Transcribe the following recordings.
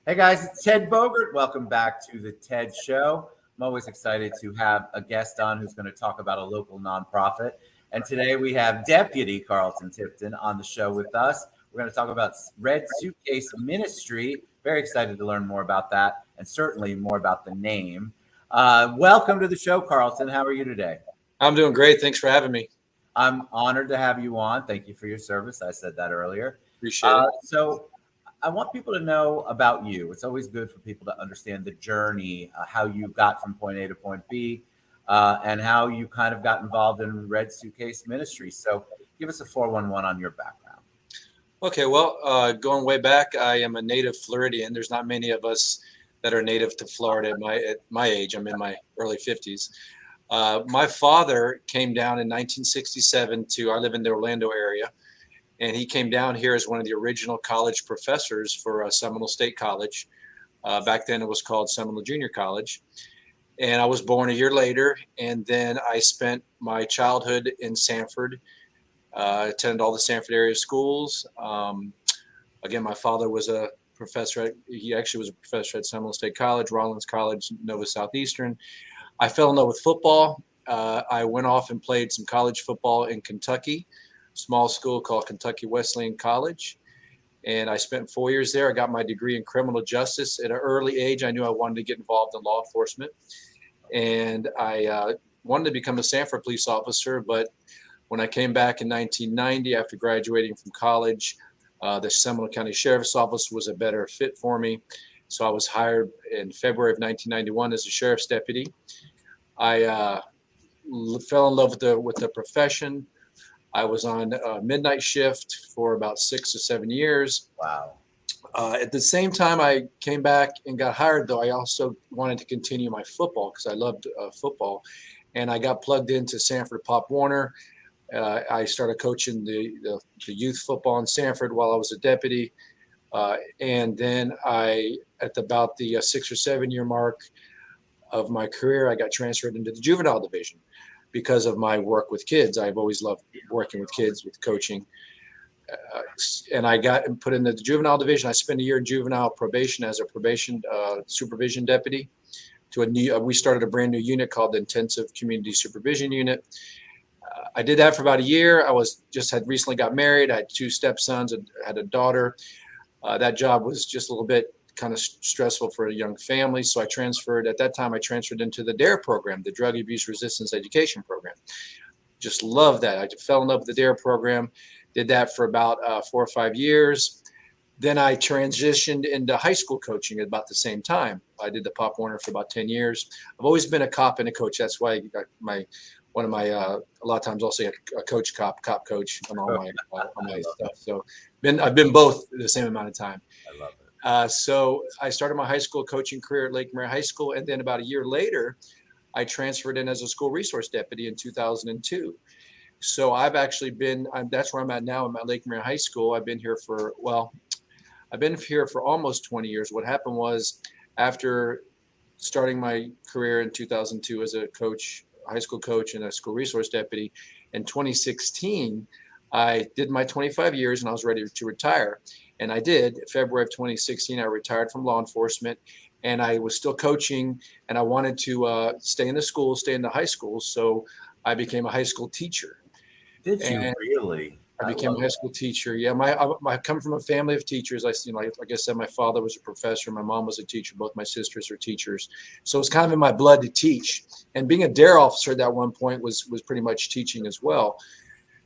Hey guys, it's Ted Bogert. Welcome back to the TED Show. I'm always excited to have a guest on who's going to talk about a local nonprofit. And today we have Deputy Carlton Tipton on the show with us. We're going to talk about Red Suitcase Ministry. Very excited to learn more about that and certainly more about the name. Welcome to the show, Carlton. How are you today? I'm doing great. Thanks for having me. I'm honored to have you on. Thank you for your service. I said that earlier. Appreciate it. So I want people to know about you. It's always good for people to understand the journey, how you got from point A to point B, and how you kind of got involved in Red Suitcase Ministry. So give us a 411 on your background. Okay, well, going way back, I am a native Floridian. There's not many of us that are native to Florida at my age. I'm in my early 50s. My father came down in 1967 I live in the Orlando area, and he came down here as one of the original college professors for Seminole State College. Back then it was called Seminole Junior College. And I was born a year later, and then I spent my childhood in Sanford. Attended all the Sanford area schools. Again, my father was a professor. He actually was a professor at Seminole State College, Rollins College, Nova Southeastern. I fell in love with football. I went off and played some college football in Kentucky, small school called Kentucky Wesleyan College. And I spent 4 years there. I got my degree in criminal justice. At an early age, I knew I wanted to get involved in law enforcement. And I wanted to become a Sanford police officer, but when I came back in 1990 after graduating from college, the Seminole County Sheriff's Office was a better fit for me. So I was hired in February of 1991 as a sheriff's deputy. I fell in love with the profession. I was on midnight shift for about 6 or 7 years. Wow. At the same time I came back and got hired, though, I also wanted to continue my football because I loved football. And I got plugged into Sanford Pop Warner. I started coaching the youth football in Sanford while I was a deputy. And then at about the 6 or 7 year mark of my career, I got transferred into the juvenile division because of my work with kids. I've always loved working with kids, with coaching. And I got put in the juvenile division. I spent a year in juvenile probation as a probation supervision deputy. We started a brand new unit called the Intensive Community Supervision Unit. I did that for about a year. Had recently got married. I had 2 stepsons, had a daughter. That job was just a little bit kind of stressful for a young family. So at that time I transferred into the DARE program, the Drug Abuse Resistance Education Program. Just loved that. I fell in love with the DARE program, did that for about 4 or 5 years. Then I transitioned into high school coaching at about the same time. I did the Pop Warner for about 10 years. I've always been a cop and a coach. That's why I got a lot of times I'll say a coach cop coach on all my stuff. So I've been both the same amount of time. I love it. So I started my high school coaching career at Lake Mary High School, and then about a year later, I transferred in as a school resource deputy in 2002. So that's where I'm at now. I'm at Lake Mary High School. I've been here for almost 20 years. What happened was, after starting my career in 2002 as a coach, high school coach and a school resource deputy, in 2016, I did my 25 years and I was ready to retire. And I did. February of 2016, I retired from law enforcement, and I was still coaching, and I wanted to stay in the high school. So I became a high school teacher. Did you really? I became a high school teacher. Yeah, I come from a family of teachers. Like I said, my father was a professor. My mom was a teacher. Both my sisters are teachers. So it's kind of in my blood to teach. And being a DARE officer at that one point was pretty much teaching as well.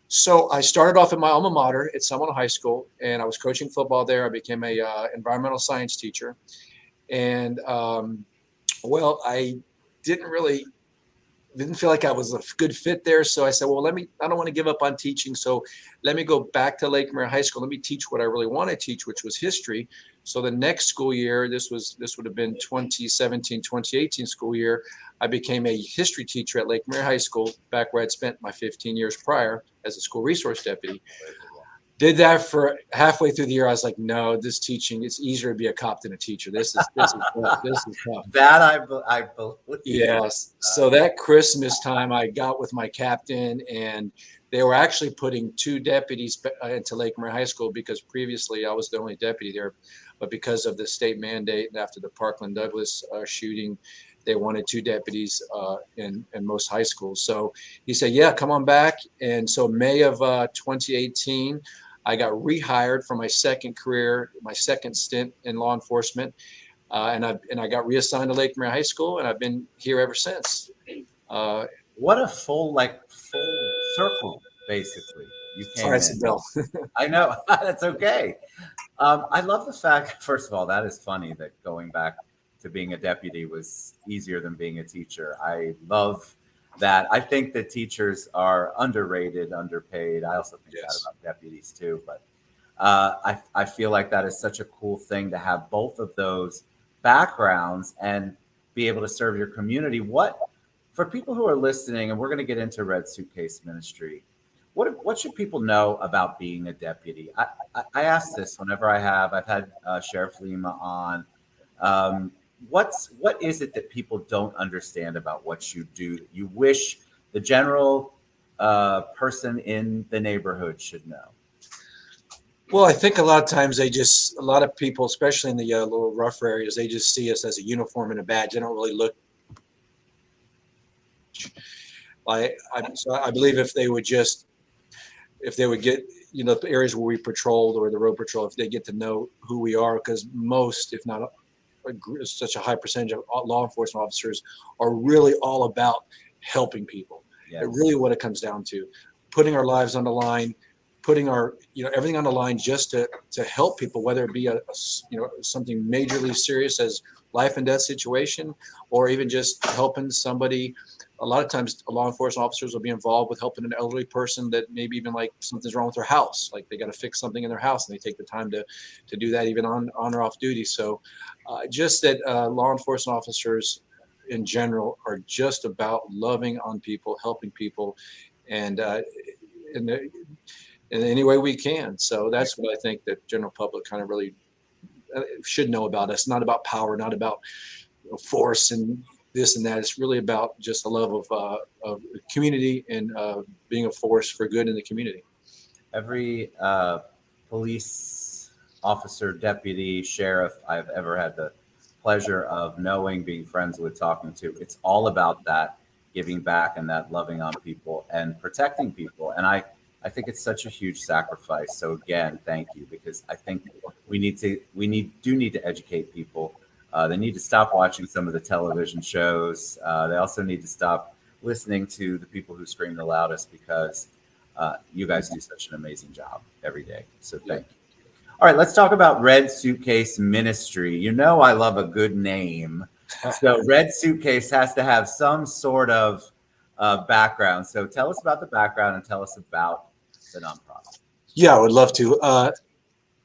So I started off at my alma mater at Seminole High School, and I was coaching football there. I became a environmental science teacher. And, I didn't feel like I was a good fit there. So I said, well, I don't want to give up on teaching. So let me go back to Lake Mary High School. Let me teach what I really want to teach, which was history. So the next school year, this would have been 2017, 2018 school year, I became a history teacher at Lake Mary High School, back where I'd spent my 15 years prior as a school resource deputy. Did that for halfway through the year. I was like, no, this teaching, it's easier to be a cop than a teacher. This is tough. This is tough. That I believe. Yes. So that Christmas time, I got with my captain, and they were actually putting 2 deputies into Lake Mary High School because previously I was the only deputy there. but because of the state mandate after the Parkland Douglas shooting, they wanted 2 deputies in most high schools. So he said, yeah, come on back. And so May of 2018, I got rehired for my second career, my second stint in law enforcement. And I got reassigned to Lake Mary High School, and I've been here ever since. What a full circle, basically. You Sorry, came it's a in. bell. I know. That's okay. I love the fact, first of all, that is funny that going back to being a deputy was easier than being a teacher. I love that. I think that teachers are underrated, underpaid. I also think that about deputies too. But I feel like that is such a cool thing to have both of those backgrounds and be able to serve your community. What, for people who are listening, and we're going to get into Red Suitcase Ministry, what should people know about being a deputy? I ask this whenever I've had Sheriff Lima on. What is it that people don't understand about what you do that you wish the general person in the neighborhood should know? Well, I think a lot of times a lot of people, especially in the little rougher areas, they just see us as a uniform and a badge. They don't really look. So I believe if they would get, the areas where we patrolled or the road patrol, if they get to know who we are, because most, if not such a high percentage of law enforcement officers are really all about helping people. Yes. It really what it comes down to, putting our lives on the line, putting our, everything on the line just to help people, whether it be something majorly serious as life and death situation, or even just helping somebody. A lot of times law enforcement officers will be involved with helping an elderly person that maybe even like something's wrong with their house, like they got to fix something in their house, and they take the time to do that even on or off duty. So just that law enforcement officers in general are just about loving on people, helping people, and in any way we can. So that's what I think that general public kind of really should know about us. Not about power, not about force and this and that. It's really about just the love of community and being a force for good in the community. Every police officer, deputy, sheriff I've ever had the pleasure of knowing, being friends with, talking to, it's all about that giving back and that loving on people and protecting people. And I think it's such a huge sacrifice. So again, thank you, because I think we need to educate people. They need to stop watching some of the television shows. They also need to stop listening to the people who scream the loudest, because you guys do such an amazing job every day. So thank you. All right, let's talk about Red Suitcase Ministry. I love a good name. So Red Suitcase has to have some sort of background. So tell us about the background and tell us about the nonprofit. Yeah, I would love to.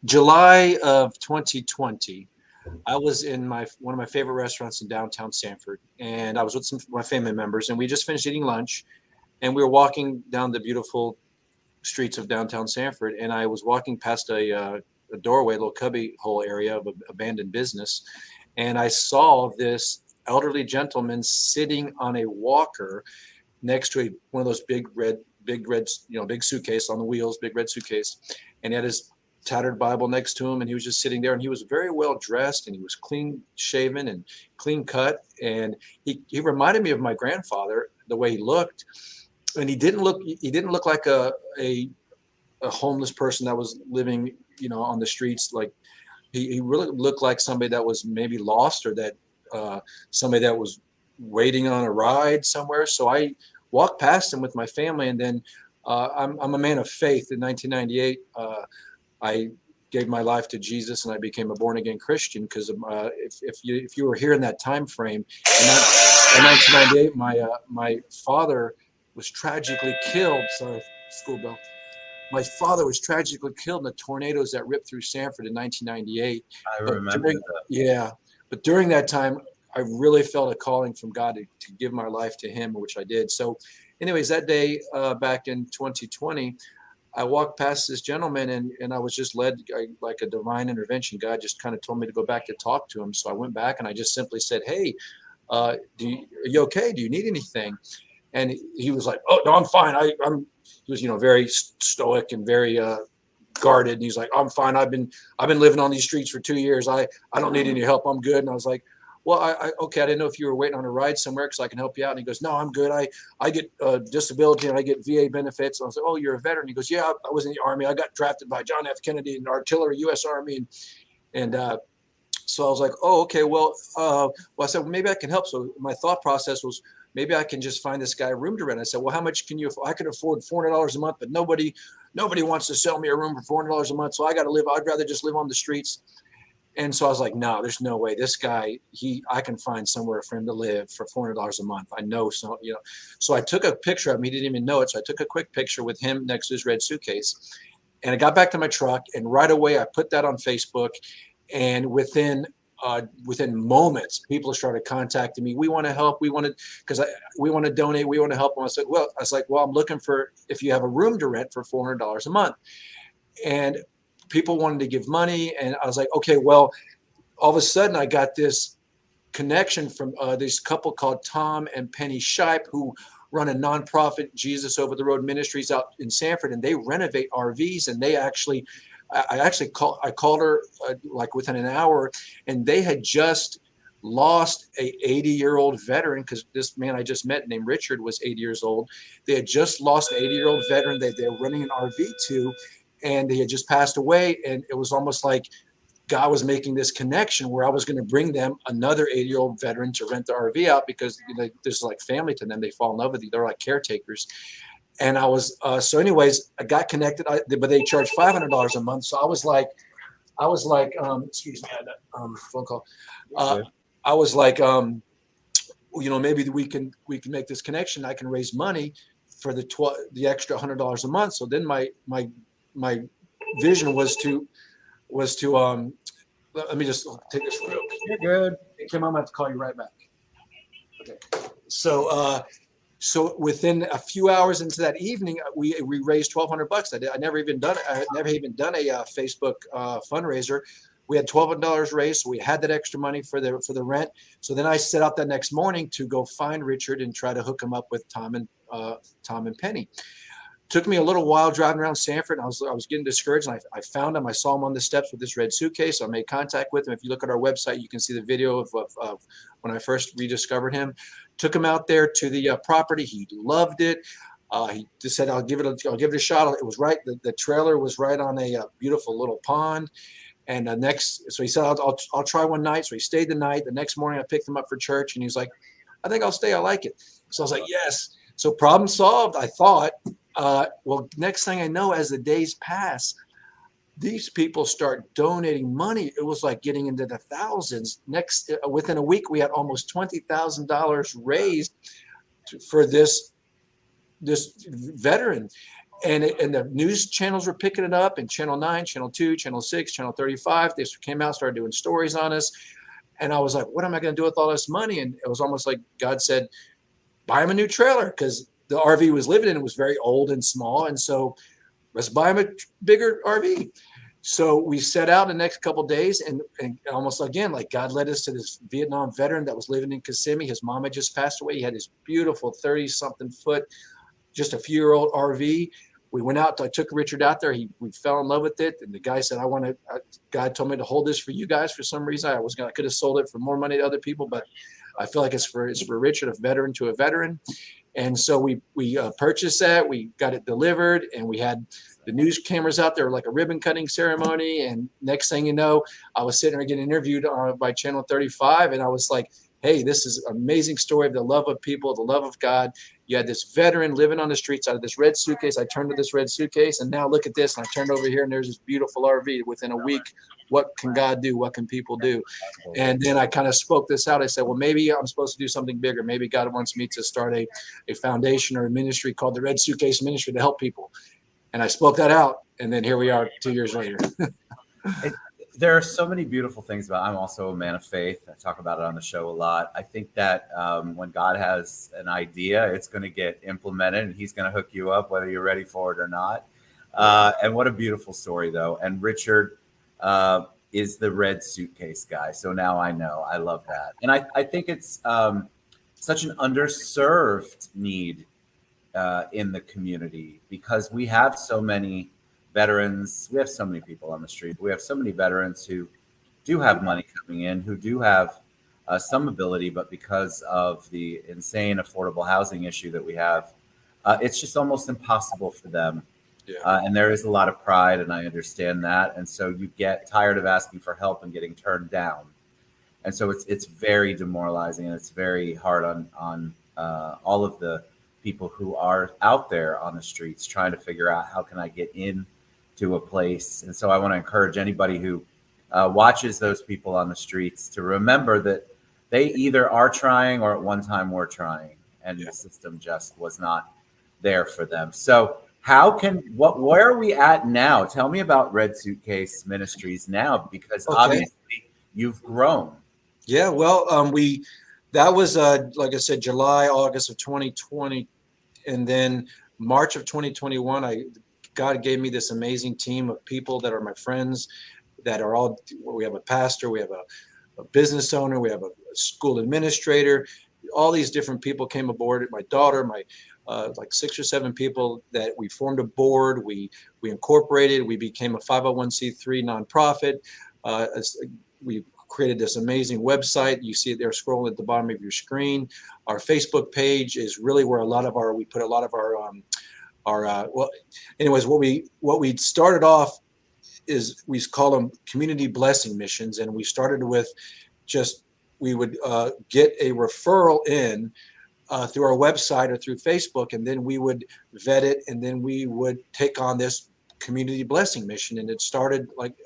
July of 2020. I was in one of my favorite restaurants in downtown Sanford, and I was with some of my family members, and we just finished eating lunch, and we were walking down the beautiful streets of downtown Sanford, and I was walking past a doorway, a little cubby hole area of an abandoned business, and I saw this elderly gentleman sitting on a walker next to one of those big red, big suitcase on the wheels, big red suitcase, and he had his tattered Bible next to him, and he was just sitting there, and he was very well dressed, and he was clean shaven and clean cut, and he reminded me of my grandfather, the way he looked, and he didn't look like a homeless person that was living on the streets. Like he really looked like somebody that was maybe lost, or that somebody that was waiting on a ride somewhere. So I walked past him with my family, and then I'm a man of faith. In 1998 I gave my life to Jesus, and I became a born-again Christian, because if you were here in that time frame, in 1998, my father was tragically killed. Sorry, school bell. My father was tragically killed in the tornadoes that ripped through Sanford in 1998. I remember that. Yeah, but during that time, I really felt a calling from God to give my life to Him, which I did. So, anyways, that day back in 2020. I walked past this gentleman, and I was just led like a divine intervention. God just kind of told me to go back to talk to him. So I went back, and I just simply said, "Hey, are you okay? Do you need anything?" And he was like, "Oh no, I'm fine. He was very stoic and very guarded. And he's like, I'm fine. I've been living on these streets for 2 years. I don't need any help. I'm good. And I was like, well, okay. I didn't know if you were waiting on a ride somewhere because I can help you out. And he goes, no, I'm good. I get disability and I get VA benefits. And I was like, oh, you're a veteran. He goes, yeah, I was in the Army. I got drafted by John F. Kennedy in artillery, U.S. Army. And so I was like, oh, okay. Well, I said, well, maybe I can help. So my thought process was, maybe I can just find this guy a room to rent. I said, well, how much can you afford? I can afford $400 a month, but nobody wants to sell me a room for $400 a month. So I got to live. I'd rather just live on the streets. And so I was like, no, there's no way. This guy, I can find somewhere for him to live for $400 a month. I know. So, so I took a picture of him. He didn't even know it. So I took a quick picture with him next to his red suitcase, and I got back to my truck, and right away I put that on Facebook. And within moments, people started contacting me. We want to help. We want to donate. We want to help them. I was like, well, I'm looking for, if you have a room to rent for $400 a month. And people wanted to give money. And I was like, okay, well, all of a sudden I got this connection from this couple called Tom and Penny Shipe, who run a nonprofit, Jesus Over the Road Ministries, out in Sanford, and they renovate RVs. And they actually, I called her like within an hour, and they had just lost a 80-year-old veteran, because this man I just met named Richard was 80 years old. They had just lost an 80-year-old veteran they were renting an RV to, and he had just passed away. And it was almost like God was making this connection where I was going to bring them another 80-year-old veteran to rent the RV out, because there's like family to them. They fall in love with you. They're like caretakers. And I was, so anyways, I got connected, but they charged $500 a month. So I was like, excuse me, I had a phone call. I was like, maybe we can make this connection. I can raise money for the extra $100 a month. So then my vision was to let me just take this real quick. You're good. Kim, I'm going to have to call you right back. Okay. So within a few hours into that evening, we raised $1,200. I never even done a Facebook fundraiser. We had $1,200 raised, so we had that extra money for the rent. So then I set out that next morning to go find Richard and try to hook him up with Tom and Penny. Took me a little while driving around Sanford. And I was getting discouraged, and I found him. I saw him on the steps with this red suitcase. So I made contact with him. If you look at our website, you can see the video of when I first rediscovered him. Took him out there to the property. He loved it. He just said, "I'll give it a shot." It was right. The trailer was right on a beautiful little pond. And so he said, "I'll try one night." So he stayed the night. The next morning, I picked him up for church, and he was like, "I think I'll stay. I like it." So I was like, "Yes." So problem solved, I thought. Well, next thing I know, as the days pass, these people start donating money. It was like getting into the thousands. Within a week, we had almost $20,000 raised for this veteran. And the news channels were picking it up, and Channel 9, Channel 2, Channel 6, Channel 35, they came out, started doing stories on us. And I was like, what am I going to do with all this money? And it was almost like God said, buy him a new trailer, because the RV he was living in was very old and small. And so let's buy him a bigger RV. So we set out the next couple of days, and almost again, like God led us to this Vietnam veteran that was living in Kissimmee. His mom had just passed away. He had this beautiful 30-something foot, just a few-year-old RV. We went out. I took Richard out there. We fell in love with it. And the guy said, God told me to hold this for you guys for some reason. I could have sold it for more money to other people, but I feel like it's for Richard, a veteran to a veteran. And so we purchased that. We got it delivered, and we had the news cameras out there, like a ribbon cutting ceremony. And next thing you know, I was sitting there getting interviewed by Channel 35, and I was like, hey, this is an amazing story of the love of people, the love of God. You had this veteran living on the streets out of this red suitcase. I turned to this red suitcase, and now look at this. And I turned over here, and there's this beautiful RV. Within a week, what can God do? What can people do? And then I kind of spoke this out. I said, well, maybe I'm supposed to do something bigger. Maybe God wants me to start a foundation or a ministry called the Red Suitcase Ministry to help people. And I spoke that out. And then here we are 2 years later. There are so many beautiful things about it. I'm also a man of faith. I talk about it on the show a lot. I think that when God has an idea, it's going to get implemented, and he's going to hook you up whether you're ready for it or not. And what a beautiful story, though. And Richard is the red suitcase guy. So now I know. I love that. And I think it's such an underserved need in the community, because we have so many veterans. We have so many people on the street. We have so many veterans who do have money coming in, who do have some ability, but because of the insane affordable housing issue that we have, it's just almost impossible for them. Yeah. And there is a lot of pride, and I understand that. And so you get tired of asking for help and getting turned down. And so it's very demoralizing, and it's very hard on all of the people who are out there on the streets trying to figure out how can I get in to a place. And so I want to encourage anybody who watches those people on the streets to remember that they either are trying or at one time were trying, and the system just was not there for them. So where are we at now? Tell me about Red Suitcase Ministries now, because obviously you've grown. Yeah, well, that was like I said, July, August of 2020, and then March of 2021. God gave me this amazing team of people that are my friends, that are all. We have a pastor, we have a business owner, we have a school administrator. All these different people came aboard. My daughter, like 6 or 7 people, that we formed a board. We incorporated. We became a 501c3 nonprofit. We created this amazing website. You see it there scrolling at the bottom of your screen. Our Facebook page is really where we put a lot of our well, anyways, what we started off is we call them community blessing missions, and we started with we would get a referral in through our website or through Facebook, and then we would vet it, and then we would take on this community blessing mission. And it started like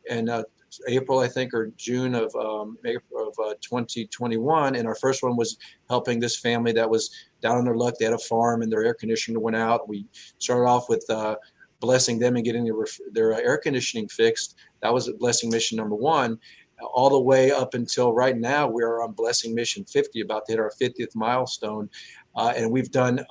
in April, I think, or June of 2021. And our first one was helping this family that was down on their luck. They had a farm and their air conditioner went out. We started off with blessing them and getting their air conditioning fixed. That was blessing mission number 1. All the way up until right now, we are on blessing mission 50, about to hit our 50th milestone. And we've done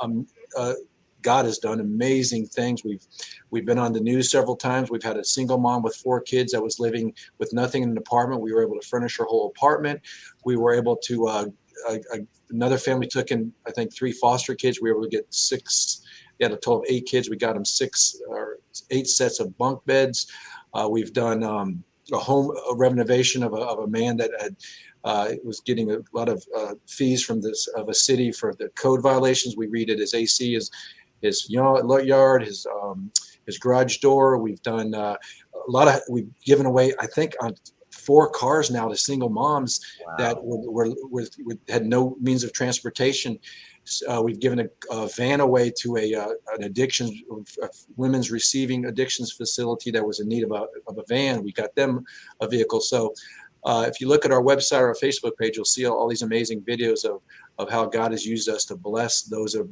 God has done amazing things. We've been on the news several times. We've had a single mom with 4 kids that was living with nothing in an apartment. We were able to furnish her whole apartment. We were able to, another family took in, I think, 3 foster kids. We were able to get 6, they had a total of 8 kids. We got them 6 or 8 sets of bunk beds. We've done a renovation of a man that had was getting a lot of fees from a city for the code violations. We redid his AC, his yard, his garage door. We've done we've given away, I think, on 4 cars now to single moms. Wow. That had no means of transportation. We've given a van away to a women's receiving addictions facility that was in need of a van. We got them a vehicle. So if you look at our website or our Facebook page, you'll see all these amazing videos of how God has used us to bless those are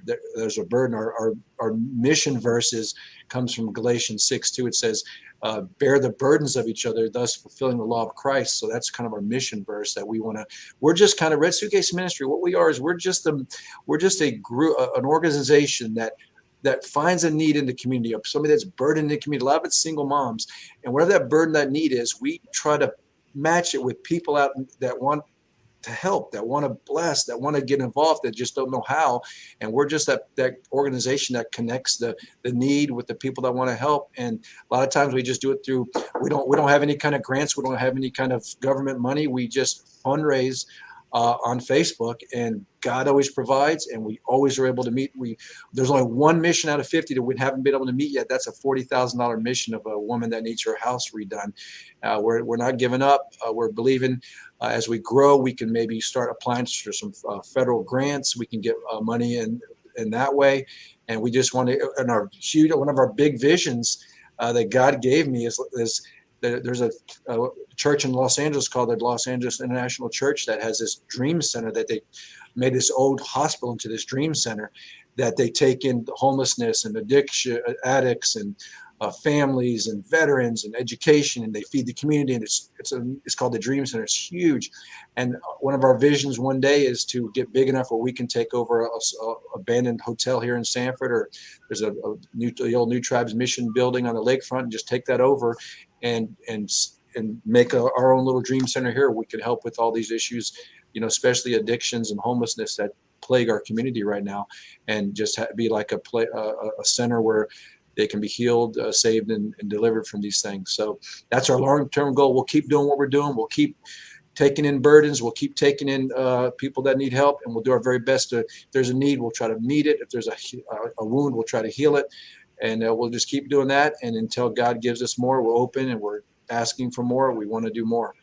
burden. Our mission verses comes from Galatians 6:2. It says, bear the burdens of each other, thus fulfilling the law of Christ. So that's kind of our mission verse that we're just kind of Red Suitcase Ministry. What we are is we're just a group, an organization that finds a need in the community, of somebody that's burdened in the community. A lot of it's single moms. And whatever that burden, that need is, we try to match it with people out that want to help, that want to bless, that want to get involved, that just don't know how. And we're just that organization that connects the need with the people that want to help. And a lot of times we just do it through, we don't have any kind of grants, we don't have any kind of government money. We just fundraise on Facebook, and God always provides, and we always are able to meet. There's only 1 mission out of 50 that we haven't been able to meet yet. That's a $40,000 mission of a woman that needs her house redone. We're not giving up. We're believing as we grow, we can maybe start applying for some federal grants. We can get money in that way, and we just want to. And one of our big visions that God gave me is there's a church in Los Angeles called the Los Angeles International Church that has this dream center, that they made this old hospital into this dream center, that they take in homelessness and addiction, addicts and families and veterans and education, and they feed the community. And it's called the Dream Center. It's huge. And one of our visions one day is to get big enough where we can take over a abandoned hotel here in Sanford, or there's the old New Tribes Mission building on the lakefront, and just take that over and make our own little dream center here. We can help with all these issues, especially addictions and homelessness that plague our community right now, and just be like a center where they can be healed, saved, and delivered from these things. So that's our long-term goal. We'll keep doing what we're doing. We'll keep taking in burdens. We'll keep taking in people that need help, and we'll do our very best to, if there's a need, we'll try to meet it. If there's a wound, we'll try to heal it. And we'll just keep doing that. And until God gives us more, we're open and we're asking for more. We want to do more.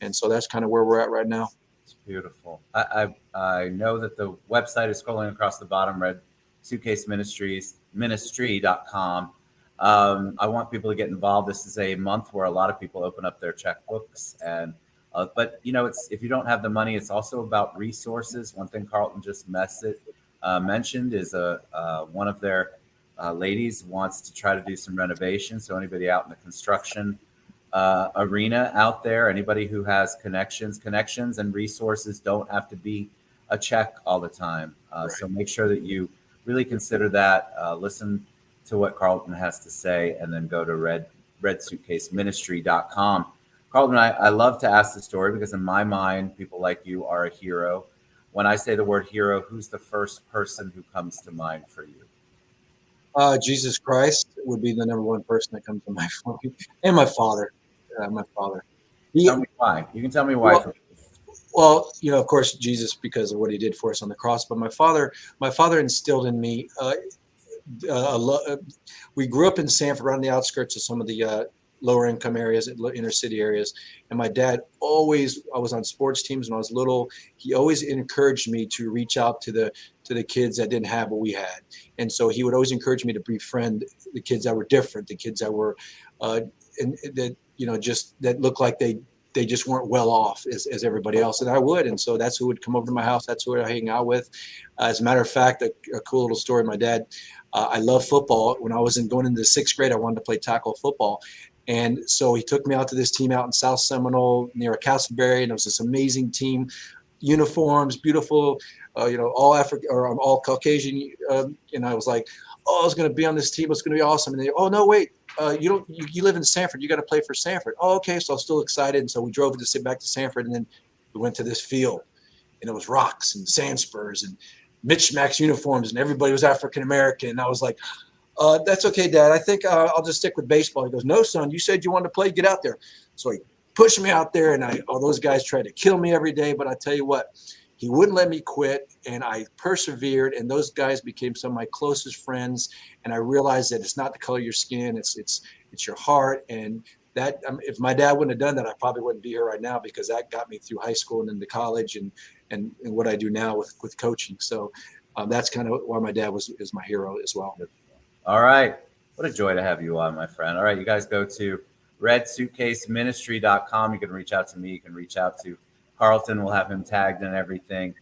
And so that's kind of where we're at right now. It's beautiful. I know that the website is scrolling across the bottom, Red Suitcase Ministry.com. I want people to get involved. This is a month where a lot of people open up their checkbooks, and but it's, if you don't have the money, it's also about resources. One thing Carlton just mentioned is one of their ladies wants to try to do some renovation. So anybody out in the construction arena out there, anybody who has connections and resources, don't have to be a check all the time. Right. So make sure that you really consider that, listen to what Carlton has to say, and then go to redsuitcaseministry.com. Carlton, I love to ask the story because in my mind, people like you are a hero. When I say the word hero, who's the first person who comes to mind for you? Jesus Christ would be the number one person that comes to my mind, and my father. My father. Tell me why. You can tell me why. Well, of course, Jesus, because of what he did for us on the cross. But my father instilled in me. We grew up in Sanford, around the outskirts of some of the lower income areas, inner city areas. And my dad I was on sports teams when I was little. He always encouraged me to reach out to the kids that didn't have what we had. And so he would always encourage me to befriend the kids that were different, the kids that were, just that looked like they just weren't well off as everybody else. And I would. And so that's who would come over to my house. That's who I hang out with. As a matter of fact, a cool little story. My dad, I love football. When I was going into the 6th grade, I wanted to play tackle football. And so he took me out to this team out in South Seminole near Castleberry. And it was this amazing team, uniforms, beautiful, all African or all Caucasian. And I was like, oh, I was going to be on this team. It's going to be awesome. And they, oh, no, wait. You live in Sanford. You got to play for Sanford. Oh, okay. So I was still excited. And so we drove to sit back to Sanford, and then we went to this field, and it was rocks and sand spurs and Mitch Max uniforms, and everybody was African-American. And I was like, that's okay, Dad. I think I'll just stick with baseball. He goes, no, son, you said you wanted to play. Get out there. So he pushed me out there, and all those guys tried to kill me every day. But I tell you what, he wouldn't let me quit, and I persevered, and those guys became some of my closest friends. And I realized that it's not the color of your skin, it's your heart. And that if my dad wouldn't have done that, I probably wouldn't be here right now, because that got me through high school and into college and what I do now with coaching. So that's kind of why my dad is my hero as well. All right. What a joy to have you on, my friend. All right. You guys go to redsuitcaseministry.com. You can reach out to me. You can reach out to Carlton. We'll have him tagged and everything.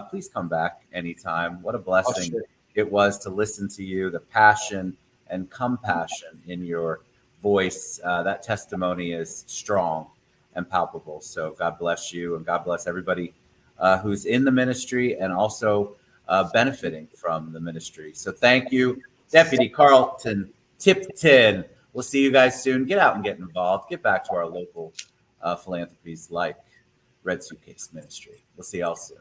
Please come back anytime. What a blessing it was to listen to you, the passion and compassion in your voice. That testimony is strong and palpable. So God bless you, and God bless everybody who's in the ministry and also benefiting from the ministry. So thank you, Deputy Carlton Tipton. We'll see you guys soon. Get out and get involved. Get back to our local philanthropies like Red Suitcase Ministry. We'll see y'all soon.